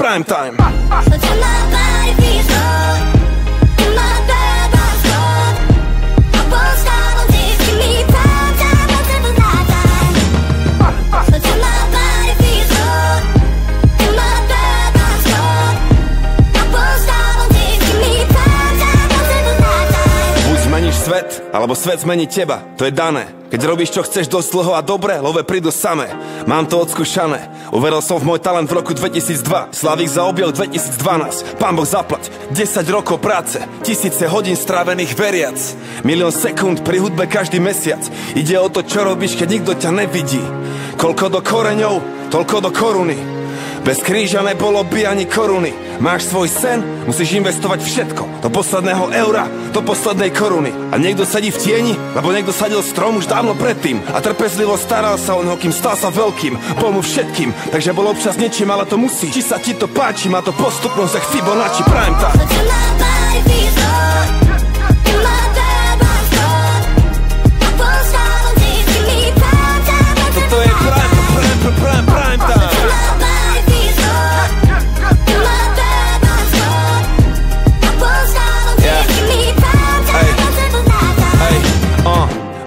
prime time. Svet, alebo svet zmení teba, to je dané. Keď robíš čo chceš dosť dlho a dobre, love prídu samé. Mám to odskúšané, uveril som v môj talent v roku 2002. Slavík za objel 2012, pán Boh zaplať. 10 rokov práce, tisíce hodín strávených veriac. 1 000 000 sekúnd pri hudbe každý mesiac. Ide o to, čo robíš, keď nikto ťa nevidí. Koľko do koreňov, toľko do koruny. Bez kríža nebolo by ani koruny. Máš svoj sen, musíš investovať všetko. Do posledného eura, do poslednej koruny. A niekto sedí v tieni, lebo niekto sadil strom už dávno predtým. A trpezlivo staral sa o neho, kým stal sa veľkým. Bol mu všetkým, takže bol občas niečím, ale to musí. Či sa ti to páči, má to postupnosť jak Fibonacci prime time. Toto je prime time.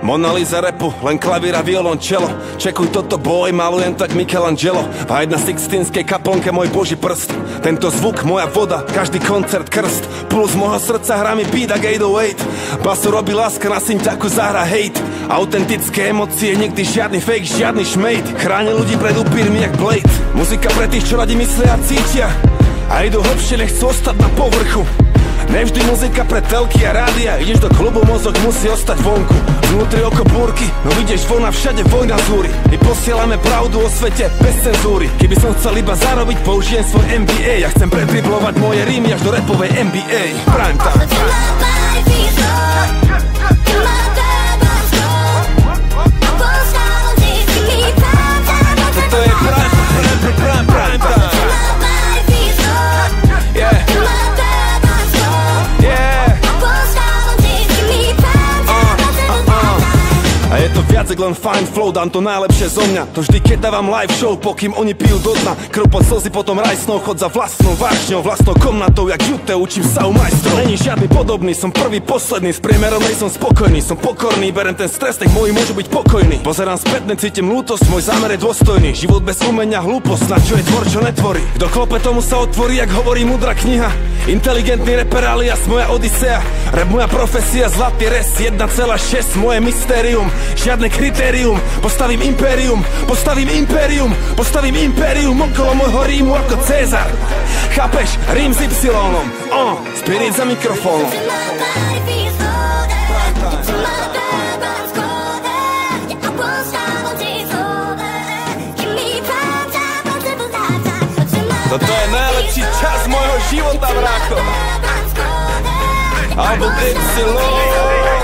Mona Lisa rapu, len klavír a violončelo. Čekuj toto boj, malujem tak Michelangelo. A jedna sixtínskej kaplnke môj boží prst. Tento zvuk, moja voda, každý koncert krst. Puls môjho srdca hrá mi beat ak 808. Basu robí láska, na synťaku zahra hate. Autentické emócie, nikdy žiadny fake, žiadny šmejt. Chráni ľudí pred upírmi jak Blade. Muzika pre tých, čo radi myslia a cítia a idú hlbšie, nechcú ostať na povrchu. Nevždy muzika pre telky a rádia. Ideš do klubu, mozog musí ostať vonku. Vnútri oko búrky, no vidieš vona, všade vojna zúri. My posielame pravdu o svete bez cenzúry. Keby som chcel iba zarobiť, použijem svoj MBA. Ja chcem predriblovať moje rímy až do rapovej NBA. Prime time. Toto je prime time. A je to viac len fine flow, dám to najlepšie zo mňa. To vždy, keď dávam live show, pokým oni pijú do dna. Krv pod slzy, potom rajsnou, chod za vlastnou vášňou, vlastnou komnatou, jak Jute, učím sa u majstrov. Není žiadny podobný, som prvý, posledný, s priemerom nej som spokojný, som pokorný, berem ten stres, nech moji môžu byť pokojní. Pozerám spätne, cítim lútosť, môj zámer je dôstojný. Život bez umenia, hlúposť, na čo je tvor, čo netvorí. Kto klope, tomu sa otvorí, jak hovorí múdra kniha. Inteligentný reper alias moja odisea. Rap moja profesia, zlatý res, 1,6, moje mystérium. Žiadne kritérium, postavím impérium, postavím impérium, postavím impérium okolo môjho rímu ako Cezar. Chápeš? Rím s Y-om, Spirit za mikrofónom. Toto je najlepší čas môjho života, brácho. Alebo Y.